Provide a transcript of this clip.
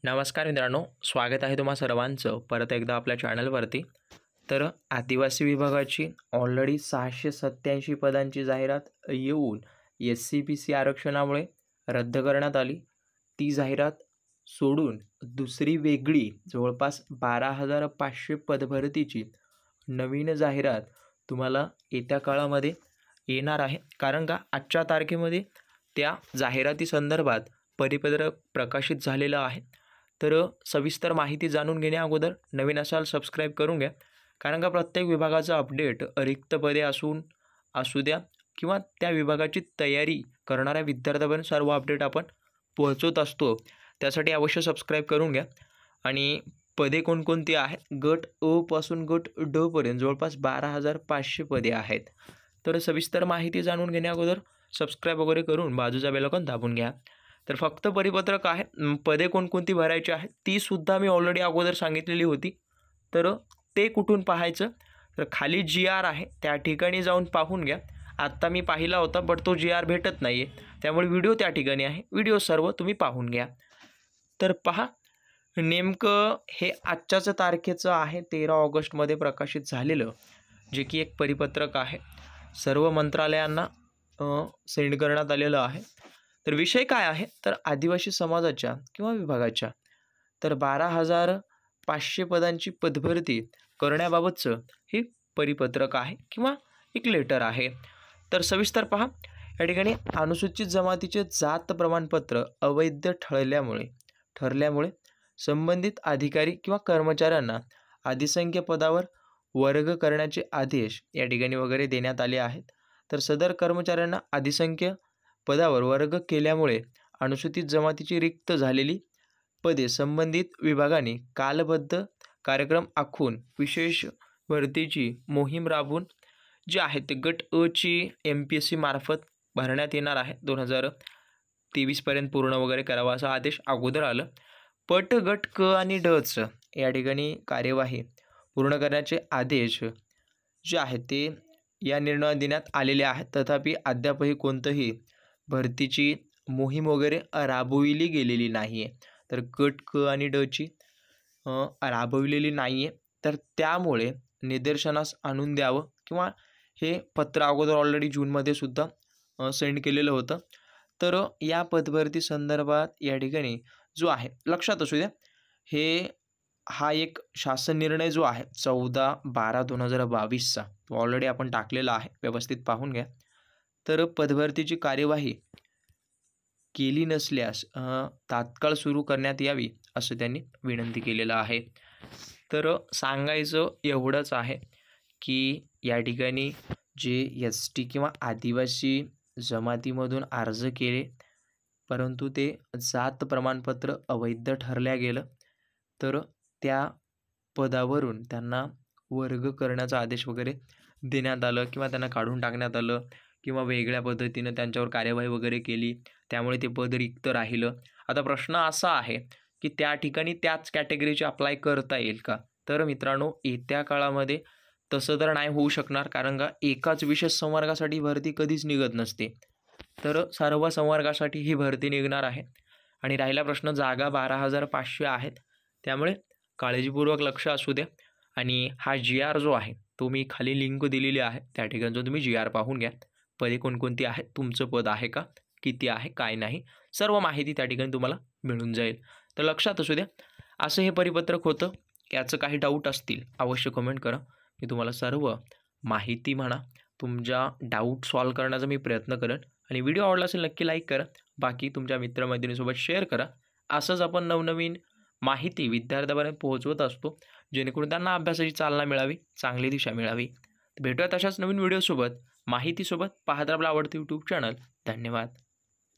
नमस्कार मित्रांनो, स्वागत आहे तुम्हा सर्वांचं परत एकदा आपल्या चॅनलवरती. तर आदिवासी विभागाची ऑलरेडी 687 पदांची जाहिरात येऊन SC-BC आरक्षणामुळे रद्द करण्यात आली. ती जाहिरात सोडून दुसरी वेगळी जवळपास 12,500 पदभरतीची नवीन जाहिरात तुम्हाला येत्या काळामध्ये येणार आहे. कारण का आजच्या तारखेमध्ये त्या जाहिरातीसंदर्भात परिपत्रक प्रकाशित झालेलं आहे. तर सविस्तर माहिती जाणून घेण्या अगोदर नवीन असाल सबस्क्राईब करून घ्या. कारण का प्रत्येक विभागाचा अपडेट रिक्त पदे असू द्या किंवा त्या विभागाची तयारी करणाऱ्या विद्यार्थ्यांपर्यंत सर्व अपडेट आपण पोहोचवत असतो. त्यासाठी अवश्य सबस्क्राईब करून घ्या. आणि पदे कोणकोणती आहेत? गट अ पासून गट ड पर्यंत जवळपास 12,500 पदे आहेत. तर सविस्तर माहिती जाणून घेण्या अगोदर सबस्क्राईब वगैरे करून बाजूचा बेल आयकॉन दाबून घ्या. तर फक्त परिपत्रक आहे, पदे कोणकोणती भरायची आहेत ती सुद्धा मी ऑलरेडी अगोदर सांगितलेली होती. तर ते कुठून पाहायचं? तर खाली GR आहे, त्या ठिकाणी जाऊन पाहून घ्या. आत्ता मी पाहिला होता बट तो GR भेटत नाही आहे, त्यामुळे व्हिडिओ त्या ठिकाणी आहे. व्हिडिओ सर्व तुम्ही पाहून घ्या. तर पहा, नेमकं हे आजच्याच तारखेचं आहे, 13 ऑगस्टमध्ये प्रकाशित झालेलं, जे की एक परिपत्रक आहे. सर्व मंत्रालयांना सेंड करण्यात आलेलं आहे. तर विषय काय आहे? तर आदिवासी समाजाच्या किंवा विभागाच्या तर 12,500 पदांची पदभरती करण्याबाबतचं हे परिपत्रक आहे किंवा एक लेटर आहे. तर सविस्तर पहा, या ठिकाणी अनुसूचित जमातीचे जात प्रमाणपत्र अवैध ठरल्यामुळे संबंधित अधिकारी किंवा कर्मचाऱ्यांना अधिसंख्य पदावर वर्ग करण्याचे आदेश या ठिकाणी वगैरे देण्यात आले आहेत. तर सदर कर्मचाऱ्यांना अधिसंख्य पदावर वर्ग केल्यामुळे अनुसूचित जमातीची रिक्त झालेली पदे संबंधित विभागाने कालबद्ध कार्यक्रम आखून विशेष भरतीची मोहीम राबवून जी आहे ते गट अ ची MPSC मार्फत भरण्यात येणार आहे. 2023 पर्यंत पूर्ण वगैरे करावा असा आदेश अगोदर आलं. पट गट क आणि डच या ठिकाणी कार्यवाही पूर्ण करण्याचे आदेश जे आहेत ते या निर्णयात देण्यात आलेले आहेत. तथापि अद्यापही कोणतंही भरतीची मोहीम वगैरे राबविली गेलेली नाही आहे. तर गट क आणि ड ची राबविलेली नाही आहे. तर त्यामुळे निदर्शनास आणून द्यावं किंवा हे पत्र अगोदर ऑलरेडी जूनमध्ये सुद्धा सेंड केलेलं होतं. तर या पदभरती संदर्भात या ठिकाणी जो आहे लक्षात असू द्या, हा एक शासन निर्णय जो आहे 14/12/2022चा तो ऑलरेडी आपण टाकलेला आहे, व्यवस्थित पाहून घ्या. तर पदभरतीची कार्यवाही केली नसल्यास तात्काळ सुरू करण्यात यावी असं त्यांनी विनंती केलेलं आहे. तर सांगायचं एवढंच आहे की या ठिकाणी जे ST किंवा आदिवासी जमातीमधून अर्ज केले परंतु ते जात प्रमाणपत्र अवैध ठरल्या गेलं, तर त्या पदावरून त्यांना वर्ग करण्याचा आदेश वगैरे देण्यात आलं किंवा त्यांना काढून टाकण्यात आलं किंवा वेगळ्या पद्धतीनं त्यांच्यावर कार्यवाही वगैरे केली, त्यामुळे ते पद रिक्त राहिलं. आता प्रश्न असा आहे की त्या ठिकाणी त्याच कॅटेगरीचे अप्लाय करता येईल का? तर मित्रांनो, येत्या काळामध्ये तसं तर नाही होऊ शकणार, कारण का एकाच विशेष संवर्गासाठी भरती कधीच निघत नसते. तर सर्व संवर्गासाठी ही भरती निघणार आहे. आणि राहिला प्रश्न, जागा 12,500 आहेत, त्यामुळे काळजीपूर्वक लक्ष असू द्या. आणि हा GR जो आहे तो मी खाली लिंक दिलेली आहे, त्या ठिकाणी जो तुम्ही GR पाहून घ्या. पदे कोणकोणती आहेत, तुमचं पद आहे का, किती आहे, काय नाही, सर्व माहिती त्या ठिकाणी तुम्हाला मिळून जाईल. तर लक्षात असू द्या, असं हे परिपत्रक होतं. याचं काही डाऊट असतील अवश्य कमेंट करा, मी तुम्हाला सर्व माहिती तुमच्या डाऊट सॉल्व करण्याचा मी प्रयत्न करेन. आणि व्हिडिओ आवडला असेल नक्की लाईक करा, बाकी तुमच्या मित्रमैत्रिणींसोबत शेअर करा. असंच आपण नवनवीन माहिती विद्यार्थ्यांपर्यंत पोहोचवत असतो, जेणेकरून त्यांना अभ्यासाची चालना मिळावी, चांगली दिशा मिळावी. भेटूया तशाच नवीन व्हिडिओसोबत, माहितीसोबत. पाहत आपलं आवडतं YouTube चॅनल. धन्यवाद.